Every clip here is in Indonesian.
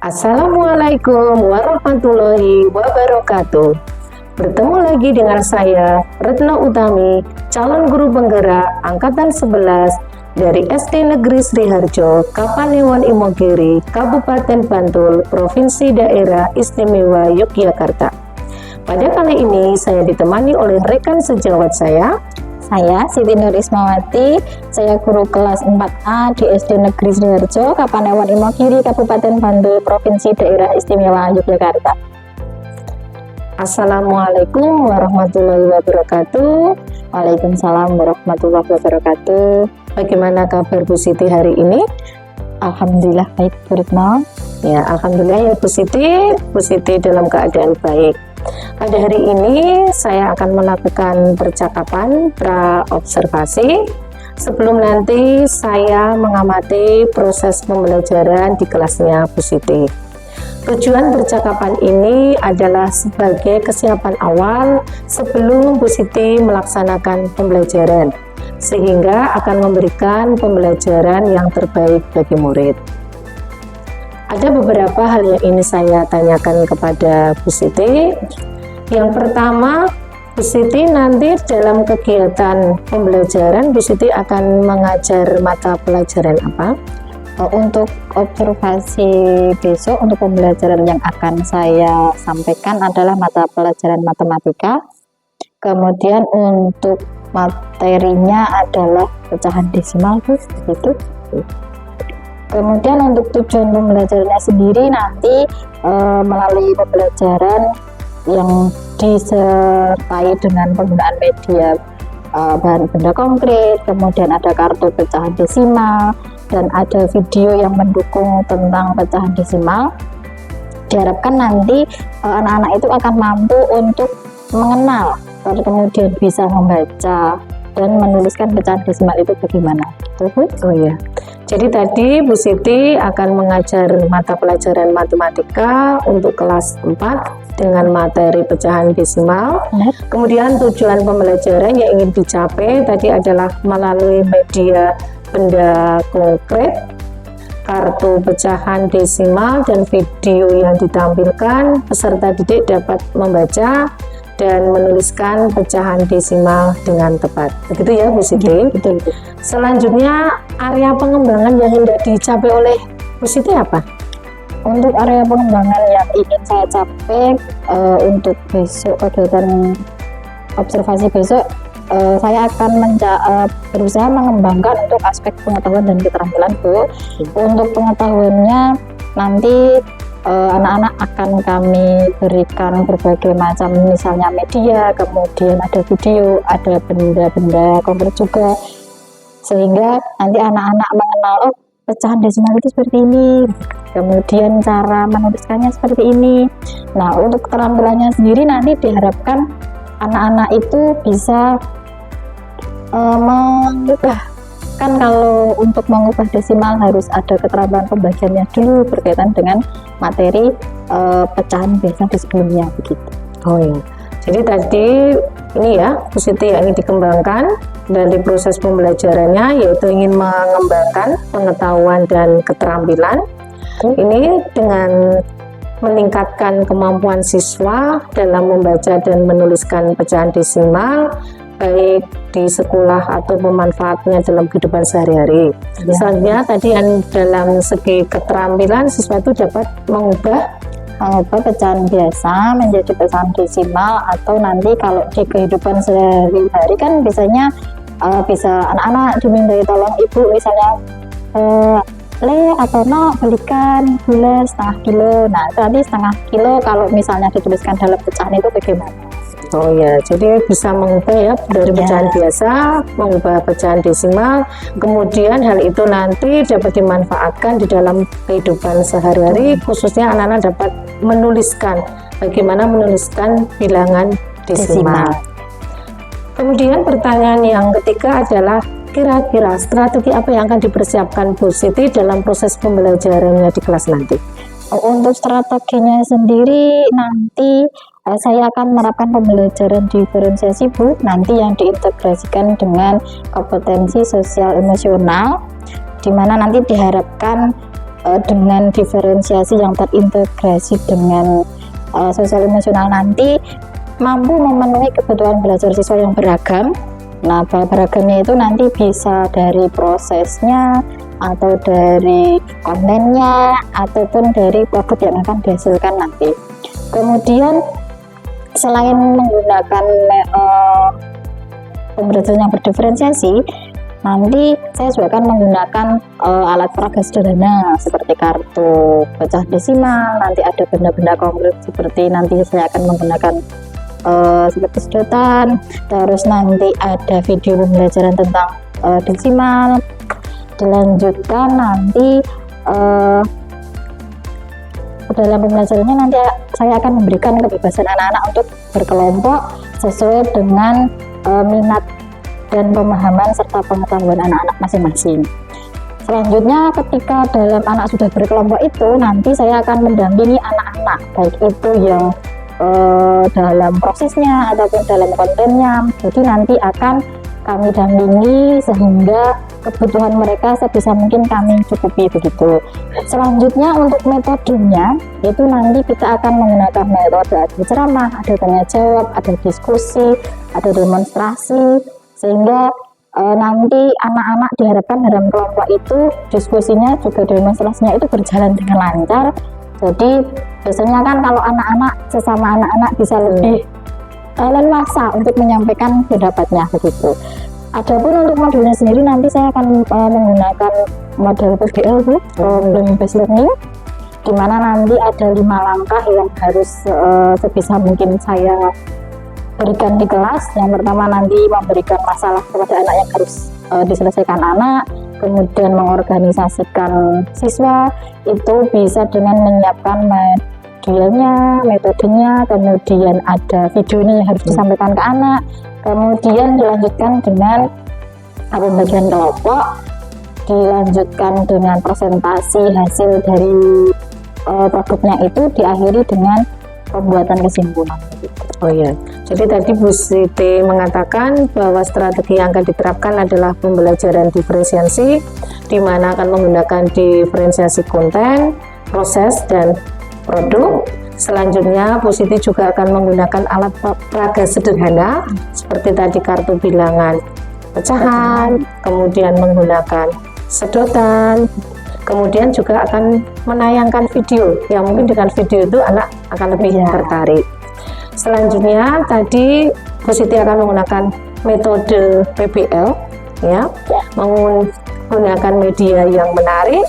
Assalamualaikum warahmatullahi wabarakatuh. Bertemu lagi dengan saya, Retno Utami, calon guru penggerak Angkatan 11 dari SD Negeri Sriharjo, Kapanewon Imogiri, Kabupaten Bantul, Provinsi Daerah Istimewa Yogyakarta. Pada kali ini saya ditemani oleh rekan sejawat saya Siti Nur Ismawati. Saya guru kelas 4A di SD Negeri Sriharjo, Kapanewon Imogiri, Kabupaten Bantul, Provinsi Daerah Istimewa Yogyakarta. Assalamualaikum warahmatullahi wabarakatuh. Waalaikumsalam warahmatullahi wabarakatuh. Bagaimana kabar Bu Siti hari ini? Alhamdulillah baik, Bu Retno. Ya, alhamdulillah ya Bu Siti dalam keadaan baik. Pada hari ini saya akan melakukan percakapan pra-observasi sebelum nanti saya mengamati proses pembelajaran di kelasnya Bu Siti. Tujuan percakapan ini adalah sebagai kesiapan awal sebelum Bu Siti melaksanakan pembelajaran, sehingga akan memberikan pembelajaran yang terbaik bagi murid. Ada beberapa hal yang ini saya tanyakan kepada Bu Siti. Yang pertama, Bu Siti nanti dalam kegiatan pembelajaran Bu Siti akan mengajar mata pelajaran apa? Untuk observasi besok, untuk pembelajaran yang akan saya sampaikan adalah mata pelajaran matematika. Kemudian untuk materinya adalah pecahan desimal, begitu. Kemudian untuk tujuan pembelajarannya sendiri nanti melalui pembelajaran yang disertai dengan penggunaan media bahan benda konkret, kemudian ada kartu pecahan desimal, dan ada video yang mendukung tentang pecahan desimal. Diharapkan nanti anak-anak itu akan mampu untuk mengenal, kemudian bisa membaca dan menuliskan pecahan desimal itu bagaimana. Oh ya. Jadi tadi Bu Siti akan mengajar mata pelajaran matematika untuk kelas 4 dengan materi pecahan desimal. Kemudian tujuan pembelajaran yang ingin dicapai tadi adalah melalui media benda konkret, kartu pecahan desimal, dan video yang ditampilkan. Peserta didik dapat membaca dan menuliskan pecahan desimal dengan tepat. Begitu ya Bu Siti? Betul. Selanjutnya, area pengembangan yang hendak dicapai oleh Bu Siti apa? Untuk area pengembangan yang ingin saya capai untuk besok, kegiatan observasi besok, saya akan berusaha mengembangkan untuk aspek pengetahuan dan keterampilan, Bu. Untuk pengetahuannya nanti anak-anak akan kami berikan berbagai macam, misalnya media, kemudian ada video, ada benda-benda konkret juga, sehingga nanti anak-anak mengenal pecahan desimal itu seperti ini, kemudian cara menuliskannya seperti ini. Nah, untuk keterampilannya sendiri nanti diharapkan anak-anak itu bisa mengubah. Kan kalau untuk mengubah desimal harus ada keterampilan pembagiannya dulu berkaitan dengan materi pecahan biasa di sebelumnya, begitu. Oh ya. Jadi tadi ini ya Bu Siti yang ingin dikembangkan dari proses pembelajarannya, yaitu ingin mengembangkan pengetahuan dan keterampilan. Ini dengan meningkatkan kemampuan siswa dalam membaca dan menuliskan pecahan desimal, baik di sekolah atau pemanfaatnya dalam kehidupan sehari-hari. Misalnya tadi yang dalam segi keterampilan, siswa itu dapat mengubah pecahan biasa menjadi pecahan desimal, atau nanti kalau di kehidupan sehari-hari kan biasanya bisa anak-anak dimintai tolong ibu, misalnya Le atau No belikan gula setengah kilo. Nah, nanti setengah kilo kalau misalnya dituliskan dalam pecahan itu bagaimana? Oh ya, jadi bisa mengubah ya dari pecahan biasa, mengubah pecahan desimal. Kemudian hal itu nanti dapat dimanfaatkan di dalam kehidupan sehari-hari, khususnya anak-anak dapat menuliskan, bagaimana menuliskan bilangan desimal. Kemudian pertanyaan yang ketiga adalah, kira-kira strategi apa yang akan dipersiapkan Bu Siti dalam proses pembelajarannya di kelas nanti? Untuk strateginya sendiri nanti saya akan menerapkan pembelajaran diferensiasi, Bu, nanti yang diintegrasikan dengan kompetensi sosial emosional, di mana nanti diharapkan dengan diferensiasi yang terintegrasi dengan sosial emosional nanti mampu memenuhi kebutuhan belajar siswa yang beragam. Nah, beragamnya itu nanti bisa dari prosesnya atau dari kontennya ataupun dari produk yang akan dihasilkan nanti. Kemudian selain menggunakan pembelajaran yang berdiferensiasi, nanti saya juga akan menggunakan alat peraga sederhana seperti kartu pecah desimal, nanti ada benda-benda konkret seperti nanti saya akan menggunakan seperti sedotan, terus nanti ada video pembelajaran tentang desimal, dilanjutkan nanti dalam pembelajarannya nanti saya akan memberikan kebebasan anak-anak untuk berkelompok sesuai dengan minat dan pemahaman serta pengetahuan anak-anak masing-masing. Selanjutnya ketika dalam anak sudah berkelompok itu nanti saya akan mendampingi anak-anak baik itu yang dalam prosesnya ataupun dalam kontennya. Jadi nanti akan kami dampingi sehingga kebutuhan mereka sebisa mungkin kami cukupi begitu. Selanjutnya untuk metodenya itu nanti kita akan menggunakan metode ada ceramah, ada tanya jawab, ada diskusi, ada demonstrasi, sehingga nanti anak-anak diharapkan dalam kelompok itu diskusinya juga demonstrasinya itu berjalan dengan lancar. Jadi biasanya kan kalau anak-anak sesama anak-anak bisa lebih leluasa untuk menyampaikan pendapatnya begitu. Adapun untuk modulnya sendiri nanti saya akan menggunakan model PBL Problem Based Learning, di mana nanti ada 5 langkah yang harus sebisa mungkin saya berikan di kelas. Yang pertama nanti memberikan masalah kepada anak yang harus diselesaikan anak, kemudian mengorganisasikan siswa itu bisa dengan menyiapkan medianya, metodenya, kemudian ada videonya yang harus disampaikan ke anak, kemudian dilanjutkan dengan pembagian kelompok, dilanjutkan dengan presentasi hasil dari produknya itu, diakhiri dengan pembuatan kesimpulan. Oh ya, jadi tadi Bu Siti mengatakan bahwa strategi yang akan diterapkan adalah pembelajaran diferensiasi, di mana akan menggunakan diferensiasi konten, proses, dan produk. Selanjutnya Bu Siti juga akan menggunakan alat peraga sederhana seperti tadi kartu bilangan pecahan, kemudian menggunakan sedotan, kemudian juga akan menayangkan video yang mungkin dengan video itu anak akan lebih tertarik. Selanjutnya tadi Bu Siti akan menggunakan metode PBL ya, menggunakan media yang menarik.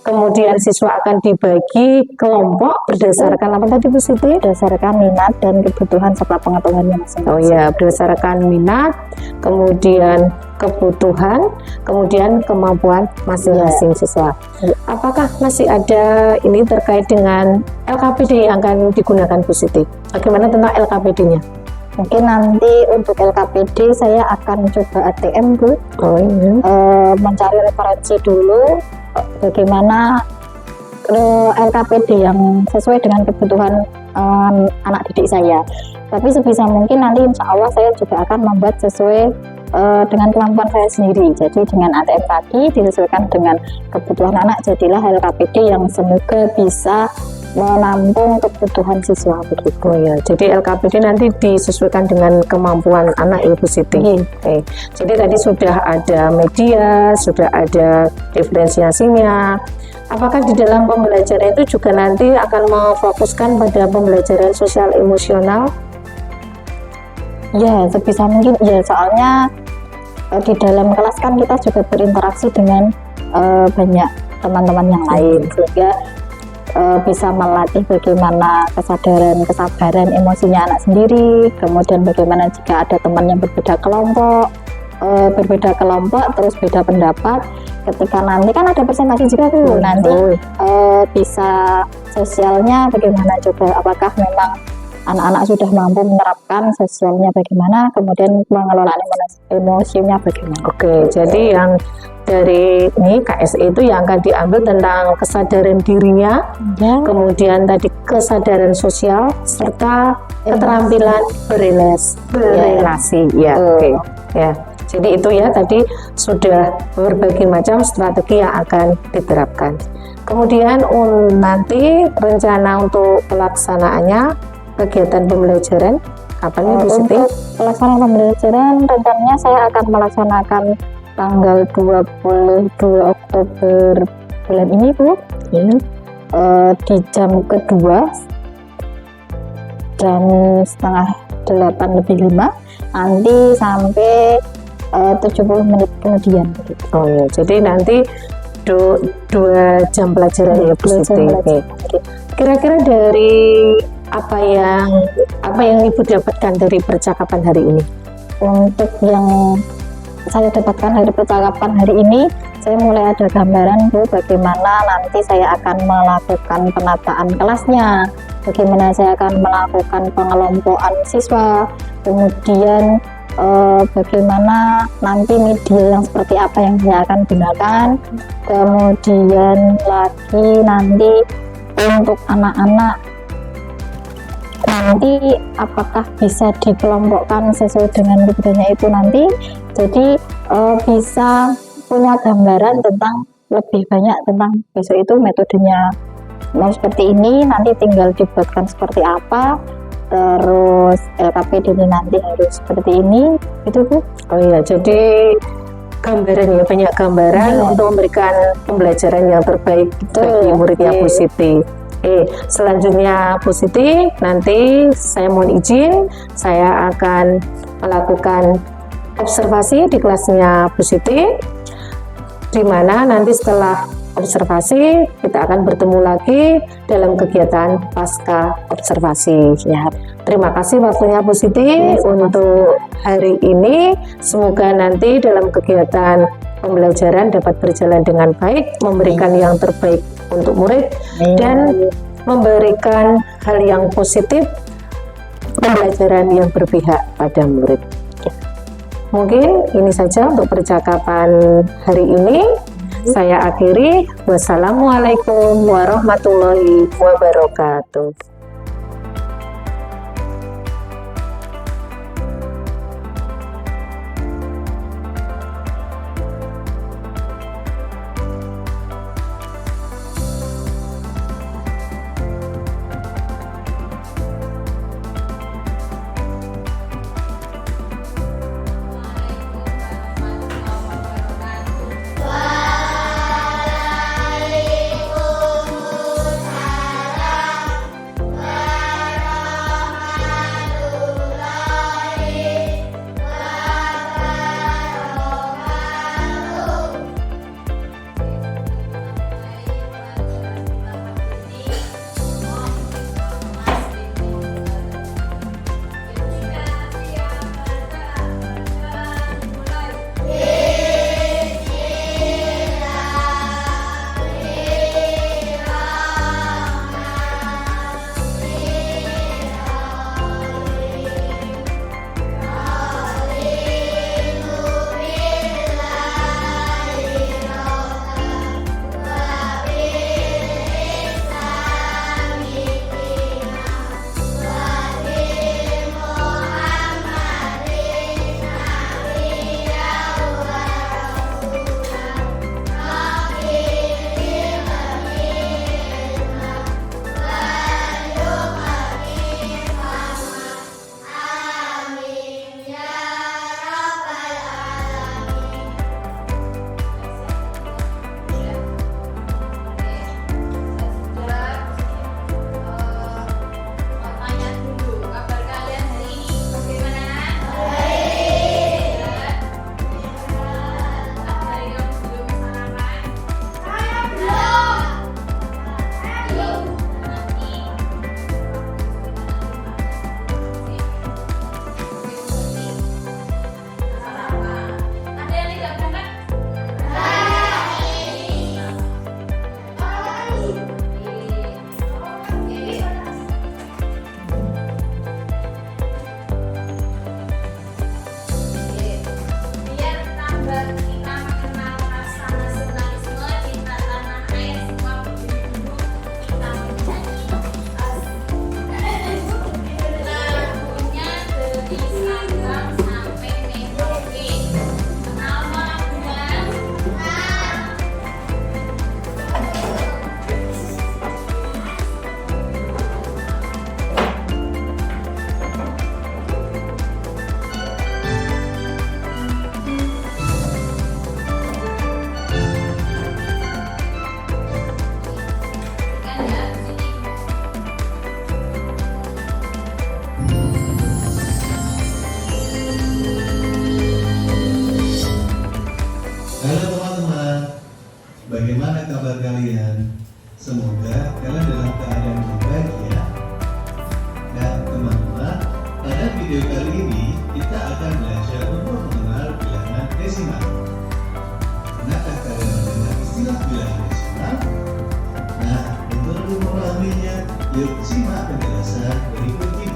Kemudian siswa akan dibagi kelompok berdasarkan apa tadi Bu Siti? Berdasarkan minat dan kebutuhan serta pengetahuannya masing-masing. Oh ya, berdasarkan minat, kemudian kebutuhan, kemudian kemampuan masing-masing siswa. Apakah masih ada ini terkait dengan LKPD yang akan digunakan Bu Siti? Bagaimana tentang LKPD-nya? Mungkin nanti untuk LKPD saya akan coba ATM Bu, mencari referensi dulu bagaimana LKPD yang sesuai dengan kebutuhan anak didik saya. Tapi sebisa mungkin nanti insya Allah saya juga akan membuat sesuai dengan kemampuan saya sendiri. Jadi dengan ATM tadi disesuaikan dengan kebutuhan anak, jadilah LKPD yang semoga bisa menampung kebutuhan siswa begitu ya. Jadi LKPD nanti disesuaikan dengan kemampuan anak Ibu Siti. Jadi tadi sudah ada media, sudah ada diferensiasinya. Apakah di dalam pembelajaran itu juga nanti akan memfokuskan pada pembelajaran sosial emosional? Ya, sebisa mungkin ya, soalnya di dalam kelas kan kita juga berinteraksi dengan banyak teman-teman yang lain, sehingga bisa melatih bagaimana kesabaran emosinya anak sendiri, kemudian bagaimana jika ada teman yang berbeda kelompok, terus beda pendapat, ketika nanti kan ada presentasi juga tuh, nanti bisa sosialnya bagaimana coba, apakah memang anak-anak sudah mampu menerapkan sosialnya bagaimana, kemudian mengelola emosinya bagaimana. Oke, jadi yang dari ini KSE itu yang akan diambil tentang kesadaran dirinya, kemudian tadi kesadaran sosial serta keterampilan berrelasi. Ya. Jadi itu ya tadi sudah berbagai macam strategi yang akan diterapkan. Kemudian nanti rencana untuk pelaksanaannya kegiatan pembelajaran kapan nih Bu Siti? Untuk pelaksanaan pembelajaran rencananya saya akan melaksanakan tanggal 22 Oktober bulan ini Bu, di jam kedua jam setengah 8:05 nanti sampai 70 menit kemudian. Oh ya, jadi nanti 2 jam pelajaran ya Bu Dua jam Siti. pelajaran. Oke. Kira-kira dari apa yang Ibu dapatkan dari percakapan hari ini? Untuk yang saya dapatkan dari percakapan hari ini, saya mulai ada gambaran Bu bagaimana nanti saya akan melakukan penataan kelasnya, bagaimana saya akan melakukan pengelompokan siswa, kemudian bagaimana nanti media yang seperti apa yang saya akan gunakan, kemudian lagi nanti untuk anak-anak nanti apakah bisa dikelompokkan sesuai dengan kebutuhannya itu nanti, jadi bisa punya gambaran tentang lebih banyak tentang besok itu metodenya mau seperti ini, nanti tinggal dibuatkan seperti apa, terus LKPD ini nanti harus seperti ini, itu Bu. Oh iya, jadi gambaran ya, banyak gambaran untuk memberikan pembelajaran yang terbaik bagi muridnya Bu Siti. Selanjutnya Bu Siti, nanti saya mohon izin, saya akan melakukan observasi di kelasnya Bu Siti, di mana nanti setelah observasi kita akan bertemu lagi dalam kegiatan pasca observasi. Ya, terima kasih waktunya Bu Siti untuk hari ini. Semoga nanti dalam kegiatan pembelajaran dapat berjalan dengan baik, memberikan yang terbaik untuk murid dan memberikan hal yang positif, pembelajaran yang berpihak pada murid. Mungkin ini saja untuk percakapan hari ini. Saya akhiri. Wassalamualaikum warahmatullahi wabarakatuh. Halo teman-teman, bagaimana kabar kalian? Semoga kalian dalam keadaan yang baik ya. Nah teman-teman, pada video kali ini kita akan belajar untuk mengenal bilangan desimal. Pernahkah kalian mendengar istilah bilangan desimal? Nah, untuk lebih memahaminya, yuk simak penjelasan berikut ini.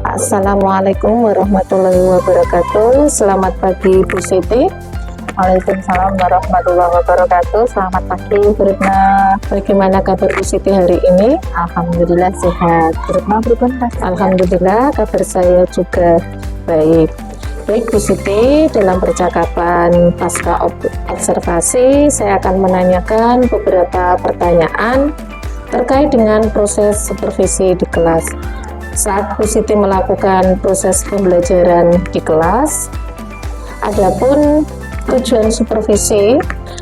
Assalamualaikum warahmatullahi wabarakatuh. Selamat pagi Bu Siti. Waalaikumsalam warahmatullahi wabarakatuh. Selamat pagi Bu Retna. Bagaimana kabar Bu Siti hari ini? Alhamdulillah sehat. Bu Retna bagaimana? Alhamdulillah kabar saya juga baik. Baik Bu Siti, dalam percakapan pasca observasi saya akan menanyakan beberapa pertanyaan terkait dengan proses supervisi di kelas. Saat Bu Siti melakukan proses pembelajaran di kelas, adapun tujuan supervisi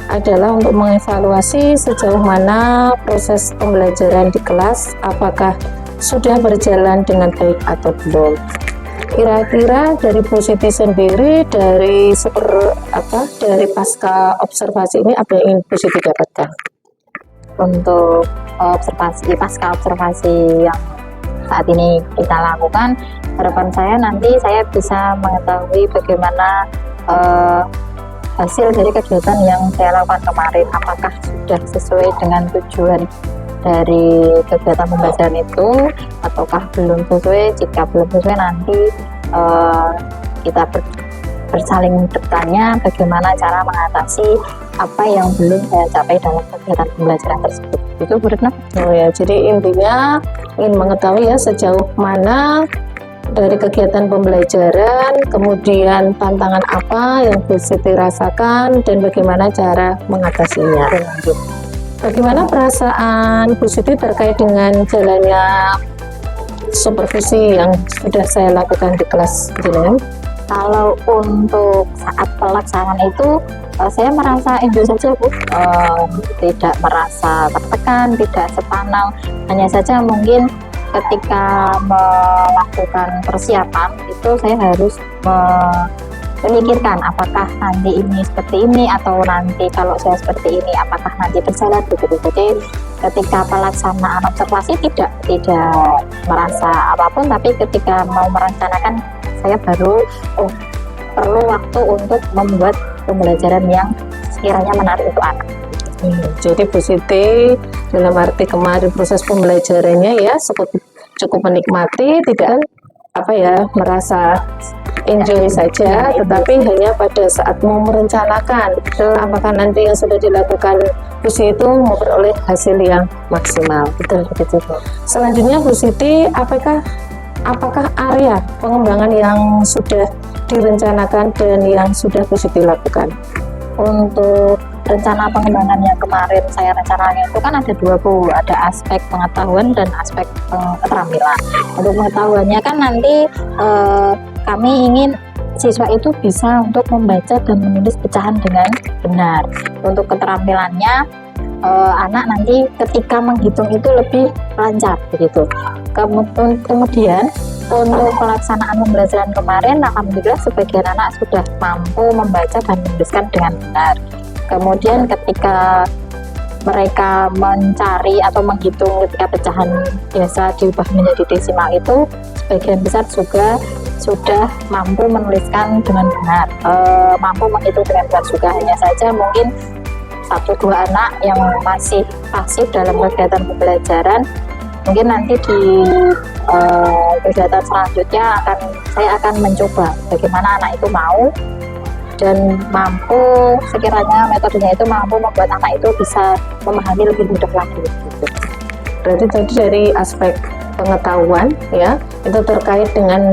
adalah untuk mengevaluasi sejauh mana proses pembelajaran di kelas, apakah sudah berjalan dengan baik atau belum. Kira-kira dari Bu Siti sendiri, dari pasca observasi ini apa yang ingin Bu Siti dapatkan? Untuk observasi pasca observasi yang saat ini kita lakukan. Harapan saya nanti saya bisa mengetahui bagaimana hasil dari kegiatan yang saya lakukan kemarin, apakah sudah sesuai dengan tujuan dari kegiatan pembelajaran itu ataukah belum sesuai. Jika belum sesuai, nanti kita bersaling bertanya bagaimana cara mengatasi apa yang belum saya capai dalam kegiatan pembelajaran tersebut. Itu Bu Retno. Oh ya, jadi intinya ingin mengetahui ya sejauh mana dari kegiatan pembelajaran, kemudian tantangan apa yang Bu Siti rasakan dan bagaimana cara mengatasinya. Bagaimana perasaan Bu Siti terkait dengan jalannya supervisi yang sudah saya lakukan di kelas jenengan? Kalau untuk saat pelaksanaan itu saya merasa enjoy saja Bu, tidak merasa tertekan, tidak sepanang. Hanya saja mungkin ketika melakukan persiapan itu saya harus memikirkan apakah nanti ini seperti ini atau nanti kalau saya seperti ini apakah nanti berjalan begitu. Jadi ketika pelaksanaan observasi tidak merasa apapun, tapi ketika mau merencanakan saya baru perlu waktu untuk membuat pembelajaran yang sekiranya menarik untuk anak. Jadi Bu Siti dalam arti kemarin proses pembelajarannya ya cukup menikmati, tidak merasa enjoy saja, tetapi hanya pada saat mau merencanakan apakah nanti yang sudah dilakukan Bu Siti itu memperoleh hasil yang maksimal. Betul. Selanjutnya Bu Siti, apakah area pengembangan yang sudah direncanakan dan yang sudah Bu Siti lakukan? Untuk rencana pengembangan yang kemarin saya rencanakan itu kan ada dua Bu, ada aspek pengetahuan dan aspek keterampilan. Untuk pengetahuannya kan nanti kami ingin siswa itu bisa untuk membaca dan menulis pecahan dengan benar. Untuk keterampilannya anak nanti ketika menghitung itu lebih lancar begitu. Kemudian untuk pelaksanaan pembelajaran kemarin, alhamdulillah sebagian anak sudah mampu membaca dan menuliskan dengan benar. Kemudian ketika mereka mencari atau menghitung ketika pecahan biasa diubah menjadi desimal itu, sebagian besar juga sudah mampu menuliskan dengan benar, mampu menghitung dengan benar juga. Hanya saja mungkin 1-2 anak yang masih pasif dalam kegiatan pembelajaran, mungkin nanti di kegiatan selanjutnya saya akan mencoba bagaimana anak itu mau dan mampu, sekiranya metodenya itu mampu membuat anak itu bisa memahami lebih mudah lagi. Berarti tadi dari aspek pengetahuan ya, itu terkait dengan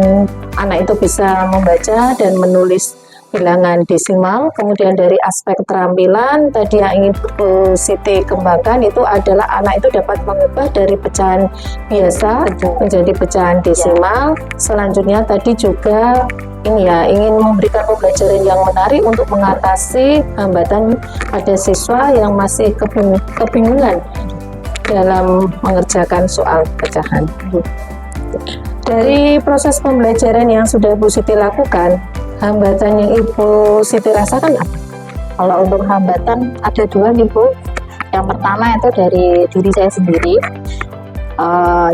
anak itu bisa membaca dan menulis bilangan desimal. Kemudian dari aspek keterampilan tadi yang ingin Bu Siti kembangkan itu adalah anak itu dapat mengubah dari pecahan biasa menjadi pecahan desimal. Selanjutnya tadi juga ingin memberikan pembelajaran yang menarik untuk mengatasi hambatan pada siswa yang masih kebingungan dalam mengerjakan soal pecahan. Dari proses pembelajaran yang sudah Bu Siti lakukan, hambatan yang Ibu Siti rasakan apa? Kalau untuk hambatan ada 2 nih Bu. Yang pertama itu dari diri saya sendiri.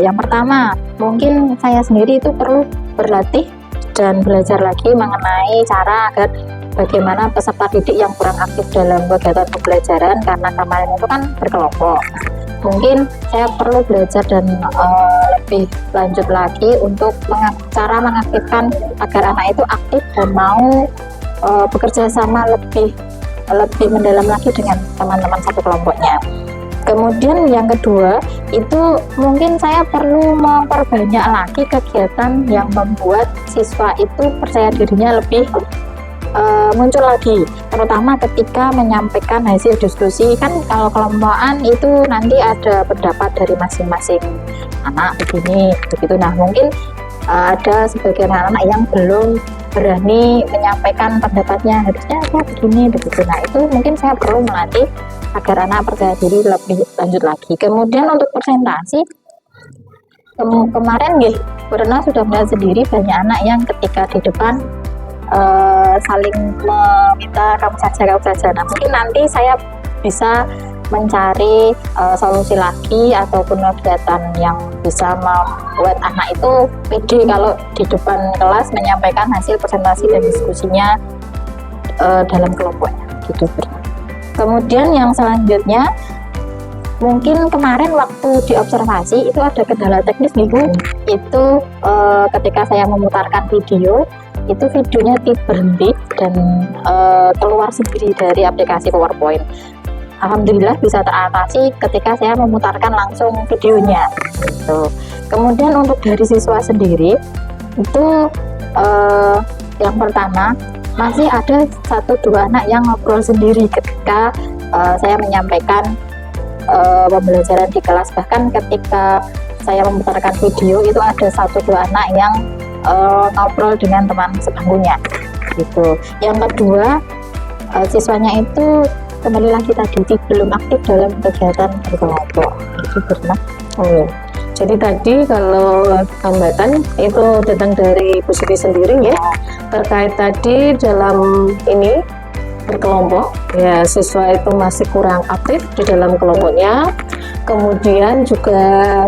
Yang pertama mungkin saya sendiri itu perlu berlatih dan belajar lagi mengenai cara agar bagaimana peserta didik yang kurang aktif dalam kegiatan pembelajaran, karena kemarin itu kan berkelompok. Mungkin saya perlu belajar dan lebih lanjut lagi untuk cara mengaktifkan agar anak itu aktif dan mau bekerja sama lebih mendalam lagi dengan teman-teman satu kelompoknya. Kemudian yang kedua itu mungkin saya perlu memperbanyak lagi kegiatan yang membuat siswa itu percaya dirinya lebih muncul lagi, terutama ketika menyampaikan hasil diskusi. Kan kalau kelompokan itu nanti ada pendapat dari masing-masing anak begini begitu. Nah mungkin ada sebagian anak yang belum berani menyampaikan pendapatnya, harusnya begini begitu. Nah itu mungkin saya perlu melatih agar anak percaya diri lebih lanjut lagi. Kemudian untuk presentasi kemarin Bu Retno sudah melihat sendiri banyak anak yang ketika di depan saling meminta kamu saja. Nah mungkin nanti saya bisa mencari solusi lagi ataupun kegiatan yang bisa membuat anak itu pede kalau di depan kelas menyampaikan hasil presentasi dan diskusinya dalam kelompoknya gitu. Kemudian yang selanjutnya mungkin kemarin waktu diobservasi itu ada kendala teknis nih Bu. Itu ketika saya memutarkan video itu videonya berhenti dan keluar sendiri dari aplikasi PowerPoint. Alhamdulillah bisa teratasi ketika saya memutarkan langsung videonya gitu. Kemudian untuk dari siswa sendiri itu yang pertama masih ada 1-2 anak yang ngobrol sendiri ketika saya menyampaikan pembelajaran di kelas. Bahkan ketika saya memutarkan video itu ada 1-2 anak yang ngobrol dengan teman sebangkunya gitu. Yang kedua siswanya itu kembali lagi tadi belum aktif dalam kegiatan berkelompok itu pernah. Jadi tadi kalau hambatan itu datang dari Bu Siti sendiri ya, terkait tadi dalam ini berkelompok ya, siswa itu masih kurang aktif di dalam kelompoknya. Kemudian juga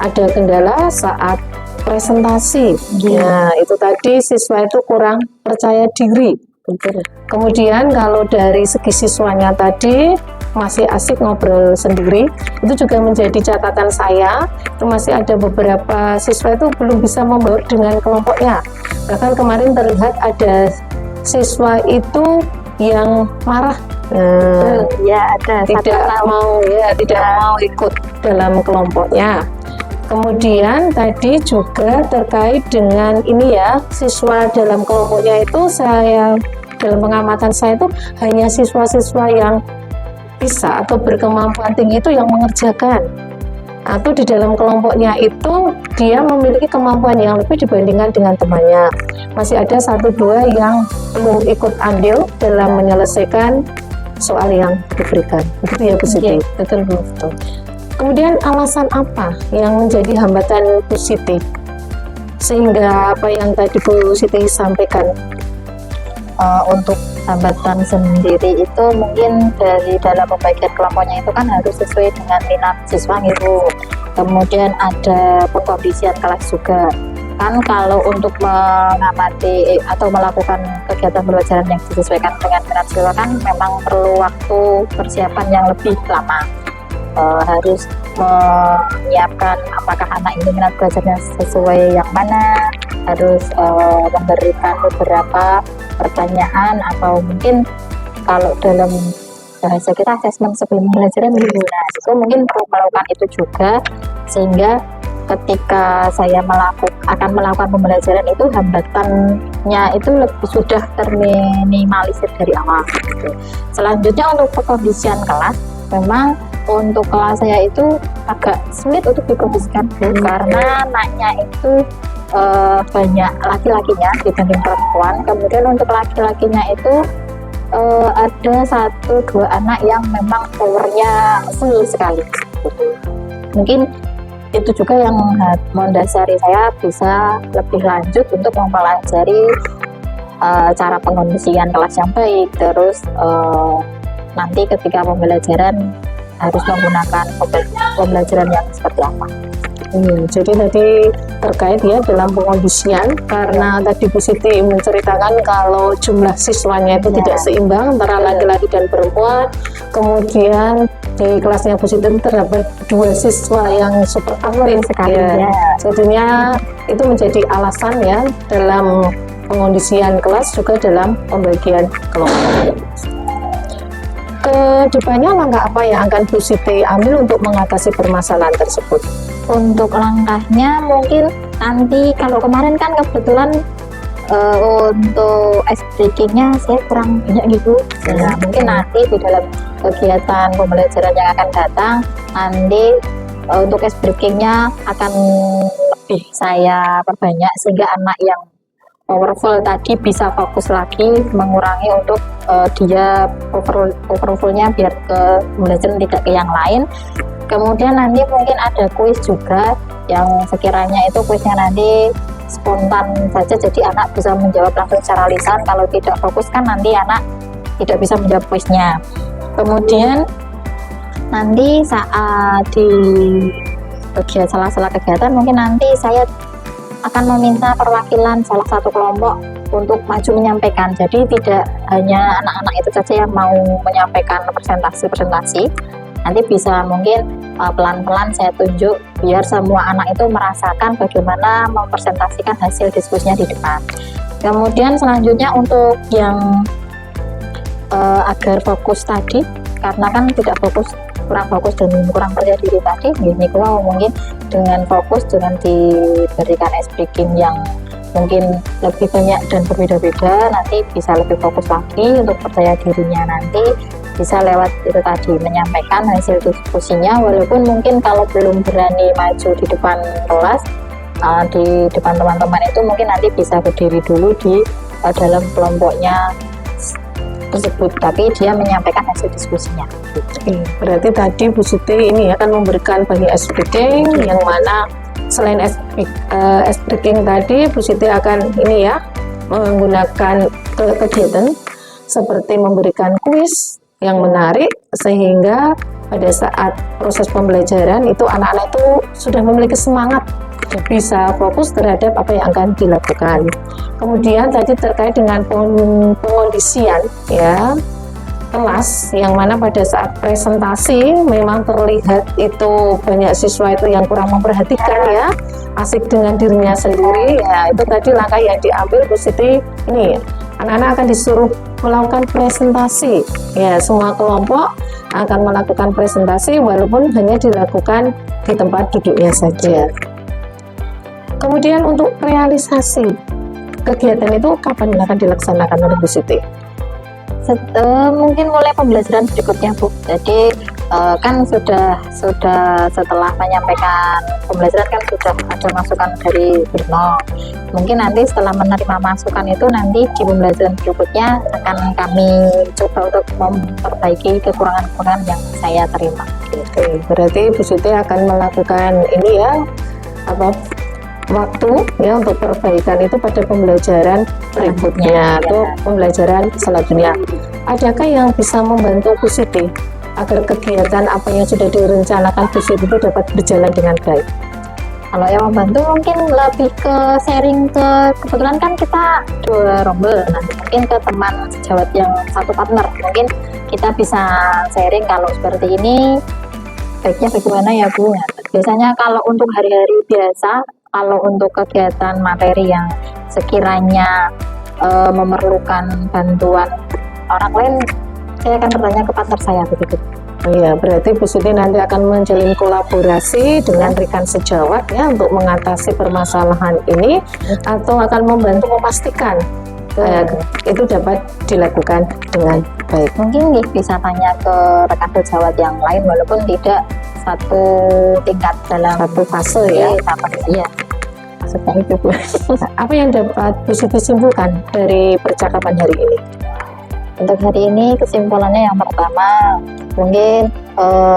ada kendala saat presentasi ya, itu tadi siswa itu kurang percaya diri. Kemudian kalau dari segi siswanya tadi masih asik ngobrol sendiri, itu juga menjadi catatan saya. Itu masih ada beberapa siswa itu belum bisa membaur dengan kelompoknya. Bahkan kemarin terlihat ada siswa itu yang marah, ya ada tidak mau ikut dalam kelompoknya. Kemudian tadi juga terkait dengan ini ya, siswa dalam kelompoknya itu dalam pengamatan saya itu hanya siswa-siswa yang bisa atau berkemampuan tinggi itu yang mengerjakan, atau di dalam kelompoknya itu dia memiliki kemampuan yang lebih dibandingkan dengan temannya. Masih ada 1-2 yang belum ikut andil dalam menyelesaikan soal yang diberikan. Begitu ya Bu Siti? Betul. Kemudian alasan apa yang menjadi hambatan Bu Siti sehingga apa yang tadi Bu Siti sampaikan? Untuk hambatan sendiri itu mungkin dari dalam pembagian kelompoknya itu kan harus sesuai dengan minat siswa gitu. Kemudian ada pengkondisian kelas juga kan, kalau untuk mengamati atau melakukan kegiatan pembelajaran yang disesuaikan dengan minat siswa kan memang perlu waktu persiapan yang lebih lama. Harus menyiapkan apakah anak ini minat belajarnya sesuai yang mana, harus memberikan beberapa pertanyaan atau mungkin kalau dalam bahasa kita asesmen sebelum pembelajaran dulu. Nah, itu mungkin perlu melakukan itu juga, sehingga ketika saya akan melakukan pembelajaran itu hambatannya itu sudah terminimalisir dari awal. Selanjutnya untuk pengkondisian kelas, memang untuk kelas saya itu agak sulit untuk dikondisikan karena anaknya itu banyak laki-lakinya dibanding perempuan. Kemudian untuk laki-lakinya itu ada 1-2 anak yang memang powernya full sekali. Mungkin itu juga yang mendasari saya bisa lebih lanjut untuk mempelajari cara pengondisian kelas yang baik. Terus nanti ketika pembelajaran harus menggunakan pembelajaran yang seperti apa. Jadi tadi terkait ya dalam pengondisian, karena tadi Bu Siti menceritakan kalau jumlah siswanya itu tidak seimbang antara laki-laki dan perempuan. Kemudian di kelasnya Bu Siti terdapat 2 siswa yang super aktif sekali ya. Jadinya itu menjadi alasan ya dalam pengondisian kelas juga dalam pembagian kelompok. Kedepannya langkah apa yang akan Bu Siti ambil untuk mengatasi permasalahan tersebut? Untuk langkahnya mungkin nanti, kalau kemarin kan kebetulan untuk ice breakingnya saya kurang banyak gitu. Nah, mungkin nanti di dalam kegiatan pembelajaran yang akan datang nanti untuk ice breakingnya akan lebih saya perbanyak sehingga anak yang powerful tadi bisa fokus lagi, mengurangi untuk dia overfullnya biar ke pembelajaran tidak ke yang lain. Kemudian nanti mungkin ada kuis juga yang sekiranya itu kuisnya nanti spontan saja, jadi anak bisa menjawab langsung secara lisan. Kalau tidak fokus kan nanti anak tidak bisa menjawab kuisnya. Kemudian nanti saat di bagian sela-sela kegiatan mungkin nanti saya akan meminta perwakilan salah satu kelompok untuk maju menyampaikan. Jadi tidak hanya anak-anak itu saja yang mau menyampaikan presentasi. Nanti bisa mungkin pelan-pelan saya tunjuk biar semua anak itu merasakan bagaimana mempresentasikan hasil diskusinya di depan. Kemudian selanjutnya untuk yang agar fokus tadi, karena kan tidak fokus, kurang fokus dan kurang percaya diri tadi, ini kalau mungkin dengan fokus dengan diberikan speaking yang mungkin lebih banyak dan berbeda-beda, nanti bisa lebih fokus lagi untuk percaya dirinya, nanti bisa lewat itu tadi menyampaikan hasil diskusinya, walaupun mungkin kalau belum berani maju di depan kelas, di depan teman-teman itu mungkin nanti bisa berdiri dulu di dalam kelompoknya tersebut, tapi dia menyampaikan hasil diskusinya. Oke, berarti tadi Bu Siti ini akan memberikan banyak speaking, yang mana selain speaking tadi Bu Siti akan ini ya menggunakan kegiatan seperti memberikan kuis yang menarik, sehingga pada saat proses pembelajaran itu anak-anak itu sudah memiliki semangat, bisa fokus terhadap apa yang akan dilakukan. Kemudian tadi terkait dengan pengondisian ya kelas, yang mana pada saat presentasi memang terlihat itu banyak siswa itu yang kurang memperhatikan ya, asik dengan dirinya sendiri ya. Itu tadi langkah yang diambil Bu Siti, ini anak-anak akan disuruh melakukan presentasi ya, semua kelompok akan melakukan presentasi walaupun hanya dilakukan di tempat duduknya saja. Kemudian untuk realisasi kegiatan itu kapan akan dilaksanakan oleh Bu Siti? Mungkin mulai pembelajaran berikutnya Bu. Jadi kan sudah setelah menyampaikan pembelajaran kan sudah ada masukan dari Birno. Mungkin nanti setelah menerima masukan itu nanti di pembelajaran berikutnya akan kami coba untuk memperbaiki kekurangan-kekurangan yang saya terima. Oke, berarti Bu Siti akan melakukan ini ya waktu ya untuk perbaikan itu pada pembelajaran berikutnya atau pembelajaran selanjutnya. Adakah yang bisa membantu Bu Siti agar kegiatan apa yang sudah direncanakan Bu Siti itu dapat berjalan dengan baik? Kalau yang membantu mungkin lebih ke sharing, kebetulan kan kita 2 rombel, nanti mungkin ke teman sejawat yang satu partner, mungkin kita bisa sharing kalau seperti ini baiknya bagaimana ya Bu. Nah, biasanya kalau untuk hari-hari biasa, kalau untuk kegiatan materi yang sekiranya memerlukan bantuan orang lain, saya akan bertanya ke partner saya begitu. Iya, berarti Bu Siti nanti akan menjalin kolaborasi dengan rekan sejawat ya untuk mengatasi permasalahan ini, atau akan membantu memastikan itu dapat dilakukan dengan baik. Mungkin bisa tanya ke rekan sejawat yang lain walaupun tidak satu tingkat dalam satu fase ya. Iya. Maksudnya itu Bu. Apa yang dapat Bu Siti simpulkan dari percakapan hari ini? Untuk hari ini kesimpulannya yang pertama mungkin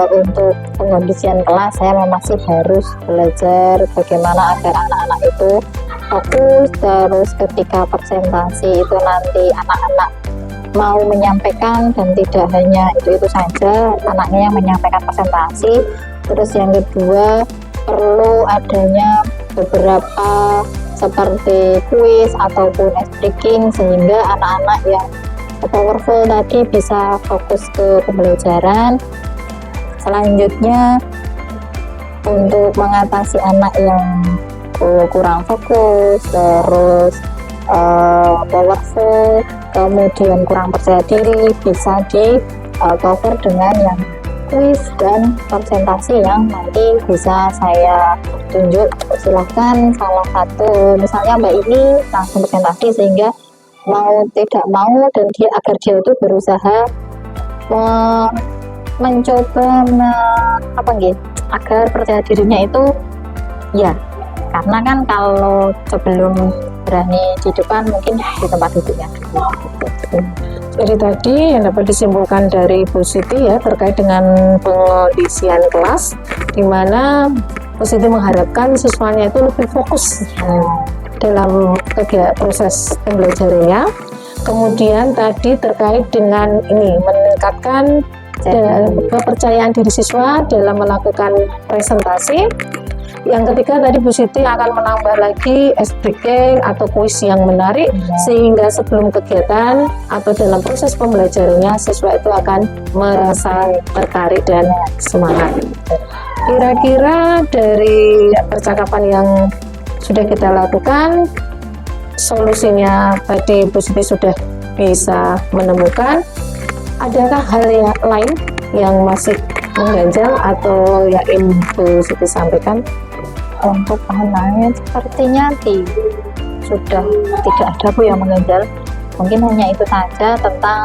untuk pengondisian kelas saya masih harus belajar bagaimana agar anak-anak itu fokus, terus ketika presentasi itu nanti anak-anak mau menyampaikan dan tidak hanya itu saja anaknya yang menyampaikan presentasi. Terus yang kedua perlu adanya beberapa seperti kuis ataupun speaking sehingga anak-anak yang powerful tadi bisa fokus ke pembelajaran. Selanjutnya untuk mengatasi anak yang kurang fokus, terus powerful, kemudian kurang percaya diri, bisa di cover dengan yang kuis dan presentasi yang nanti bisa saya tunjuk. Silahkan salah satu, misalnya Mbak ini langsung presentasi sehingga mau tidak mau dan dia agar dia itu berusaha mencoba agar percaya dirinya itu ya, karena kan kalau sebelum berani di depan mungkin di tempat duduknya. Jadi tadi yang dapat disimpulkan dari Bu Siti ya terkait dengan pengondisian kelas, di mana Bu Siti mengharapkan siswanya itu lebih fokus dalam proses pembelajarannya. Kemudian tadi terkait dengan ini meningkatkan kepercayaan diri siswa dalam melakukan presentasi. Yang ketiga tadi Bu Siti akan menambah lagi ice breaking atau kuis yang menarik, sehingga sebelum kegiatan atau dalam proses pembelajarannya siswa itu akan merasa tertarik dan semangat. Kira-kira dari percakapan yang sudah kita lakukan, solusinya tadi Bu Siti sudah bisa menemukan. Adakah hal yang lain yang masih mengganjal atau yang ingin Bu Siti sampaikan? Untuk bahan lain sepertinya sudah tidak ada Bu yang mengganjal. Mungkin hanya itu saja tentang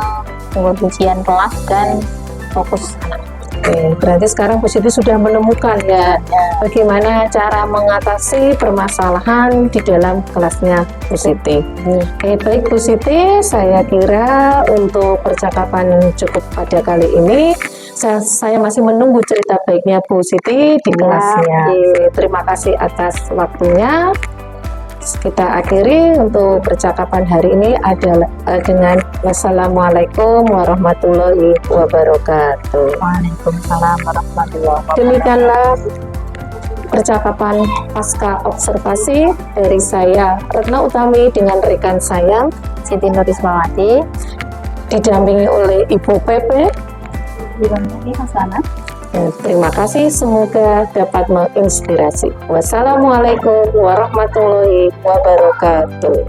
pengujian kelas dan fokus anak. Oke, berarti sekarang Bu Siti sudah menemukan ya bagaimana cara mengatasi permasalahan di dalam kelasnya Bu Siti. Oke, baik Bu Siti, saya kira untuk percakapan cukup pada kali ini. Saya masih menunggu cerita baiknya Bu Siti di kelasnya. Terima kasih atas waktunya. Kita akhiri untuk percakapan hari ini adalah dengan wassalamualaikum warahmatullahi wabarakatuh. Waalaikumsalam warahmatullahi wabarakatuh. Demikianlah percakapan pasca observasi dari saya Retna Utami dengan rekan saya Siti Nurismawati didampingi oleh Ibu Pepe. Hasanah. Terima kasih, semoga dapat menginspirasi. Wassalamualaikum warahmatullahi wabarakatuh.